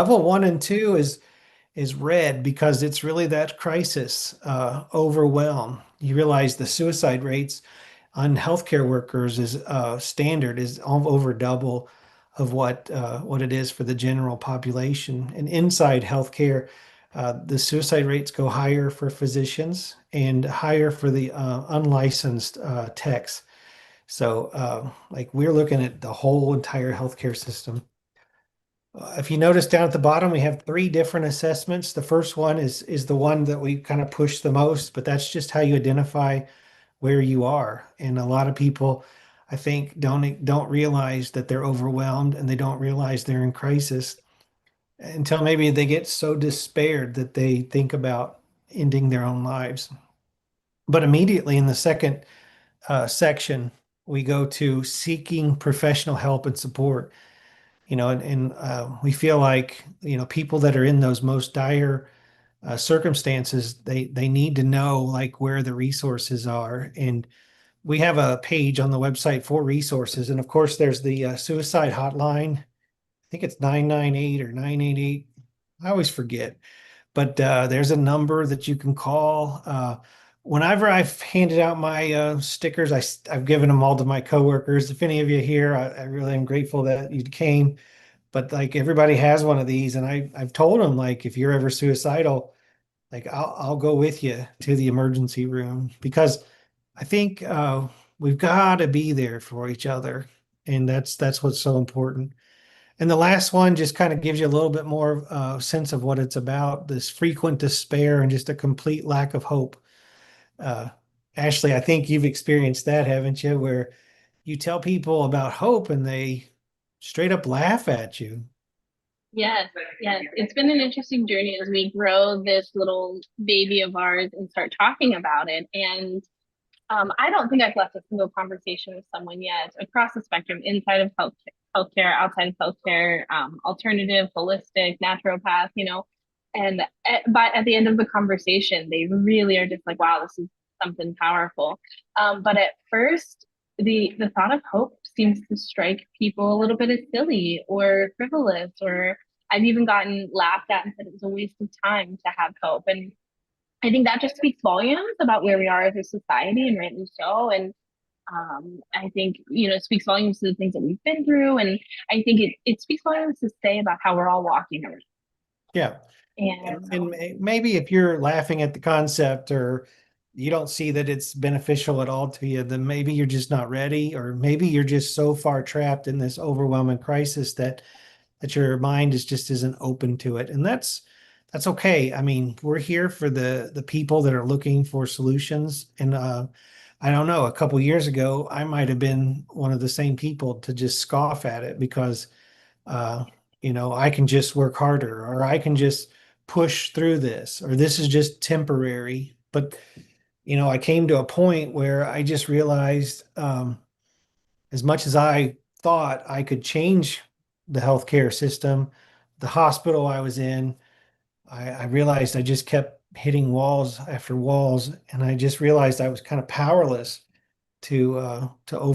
Level one and two is red because it's really that crisis, overwhelm. You realize the suicide rates on healthcare workers is standard is over double of what it is for the general population. And inside healthcare, the suicide rates go higher for physicians and higher for the unlicensed techs. So, like we're looking at the whole entire healthcare system. If you notice down at the bottom, we have three different assessments. The first one is the one that we kind of push the most, but that's just how you identify where you are. And a lot of people, I think, don't realize that they're overwhelmed and they don't realize they're in crisis until maybe they get so despaired that they think about ending their own lives. But immediately in the second section, we go to seeking professional help and support. And we feel like, people that are in those most dire circumstances, they need to know like where the resources are. And we have a page on the website for resources. And of course, there's the suicide hotline. I think it's 998 or 988. I always forget, but there's a number that you can call. Whenever I've handed out my stickers, I've given them all to my coworkers. If any of you here, I really am grateful that you came. But like everybody has one of these, and I've told them like if you're ever suicidal, like I'll go with you to the emergency room because I think we've got to be there for each other, and that's what's so important. And the last one just kind of gives you a little bit more sense of what it's about, this frequent despair and just a complete lack of hope. Uh, Ashley, I think you've experienced that, haven't you? Where you tell people about hope and they straight up laugh at you. Yes, yes. It's been an interesting journey as we grow this little baby of ours and start talking about it. And I don't think I've left a single conversation with someone yet across the spectrum, inside of healthcare, outside of healthcare, alternative, holistic, naturopath, And at the end of the conversation, they really are just like, wow, this is something powerful. But at first, the thought of hope seems to strike people a little bit as silly or frivolous, or I've even gotten laughed at and said it was a waste of time to have hope. And I think that just speaks volumes about where we are as a society, and rightly so. And I think, it speaks volumes to the things that we've been through. And I think it speaks volumes to say about how we're all walking around. Yeah. And And maybe if you're laughing at the concept or you don't see that it's beneficial at all to you, then maybe you're just not ready, or maybe you're just so far trapped in this overwhelming crisis that your mind is just isn't open to it. And that's okay. I mean, we're here for the people that are looking for solutions. And I don't know, a couple years ago, I might have been one of the same people to just scoff at it because uh, I can just work harder, or I can just push through this, or this is just temporary. But, I came to a point where I just realized as much as I thought I could change the healthcare system, the hospital I was in, I realized I just kept hitting walls after walls. And I just realized I was kind of powerless to over